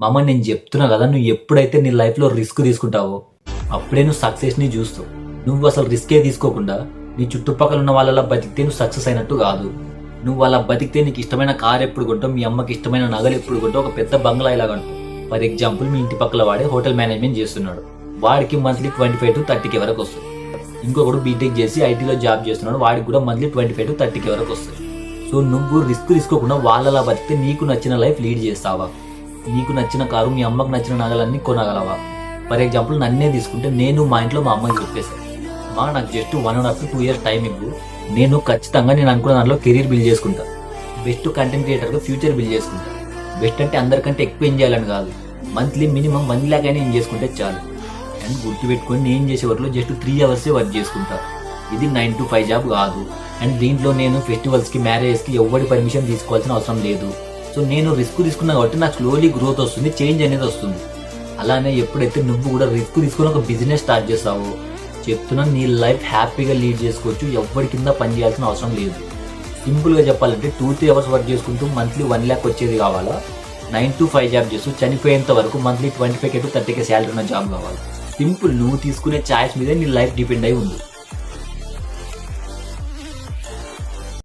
మామ నేను చెప్తున్నా కదా, నువ్వు ఎప్పుడైతే నీ లైఫ్లో రిస్క్ తీసుకుంటావో అప్పుడే నువ్వు సక్సెస్ని చూస్తావు. నువ్వు అసలు రిస్కే తీసుకోకుండా నీ చుట్టుపక్కల ఉన్న వాళ్ళ బతికితే నువ్వు సక్సెస్ అయినట్టు కాదు. నువ్వు వాళ్ళ బతికితే నీకు ఇష్టమైన కార్ ఎప్పుడు కొంటావు, మీ అమ్మకి ఇష్టమైన నగలు ఎప్పుడు కొంటావు, ఒక పెద్ద బంగ్లా ఇలా కొంటావు. ఫర్ ఎగ్జాంపుల్ మీ ఇంటి పక్కల వాడే హోటల్ మేనేజ్మెంట్ చేస్తున్నాడు, వాడికి మంత్లీ 25 to 30K వరకు వస్తుంది. ఇంకొకడు బీటెక్ చేసి ఐటీలో జాబ్ చేస్తున్నాడు, వాడికి కూడా మంత్లీ 25 to 30K వరకు వస్తుంది. సో నువ్వు రిస్క్ తీసుకోకుండా వాళ్ళలా బతికితే నీకు నచ్చిన లైఫ్ లీడ్ చేస్తావా? నీకు నచ్చిన కారు, మీ అమ్మకు నచ్చిన నగలన్నీ కొనగలవా? ఫర్ ఎగ్జాంపుల్ నన్నే తీసుకుంటే, నేను మా ఇంట్లో మా అమ్మకి చెప్పేశాను, మా నాకు జస్ట్ 1.5 to 2 years టైం ఇవ్వు, నేను ఖచ్చితంగా నేను అనుకున్న దాంట్లో కెరీర్ బిల్డ్ చేసుకుంటా, బెస్ట్ కంటెంట్ క్రియేటర్గా ఫ్యూచర్ బిల్డ్ చేసుకుంటా. బెస్ట్ అంటే అందరికంటే ఎక్కువ ఏం చేయాలని కాదు, మంత్లీ మినిమం 1 lakh అయినా ఏం చేసుకుంటే చాలు. అండ్ గుర్తుపెట్టుకొని నేను చేసే వర్క్లో జస్ట్ 3 hours వర్క్ చేసుకుంటా. ఇది 9 to 5 జాబ్ కాదు. అండ్ దీంట్లో నేను ఫెస్టివల్స్కి, మ్యారేజెస్కి ఎవరి పర్మిషన్ తీసుకోవాల్సిన అవసరం లేదు. సో నేను రిస్క్ తీసుకున్నా కాబట్టి నాకు స్లోలీ గ్రోత్ వస్తుంది, చేంజ్ అనేది వస్తుంది. అలానే ఎప్పుడైతే నువ్వు కూడా రిస్క్ తీసుకుని ఒక బిజినెస్ స్టార్ట్ చేస్తావో చెప్తున్నా, నీ లైఫ్ హ్యాపీగా లీడ్ చేసుకోవచ్చు. ఎవరి కింద పని చేయాల్సిన అవసరం లేదు. సింపుల్గా చెప్పాలంటే 2-3 hours వర్క్ చేసుకుంటూ మంత్లీ 1 lakh వచ్చేది కావాలా? 9 to 5 జాబ్ చేస్తూ చనిపోయేంత వరకు monthly 25K to 30K salary ఉన్న జాబ్ కావాలి. సింపుల్. నువ్వు తీసుకునే ఛాయిస్ మీదే నీ లైఫ్ డిపెండ్ అయి ఉంది.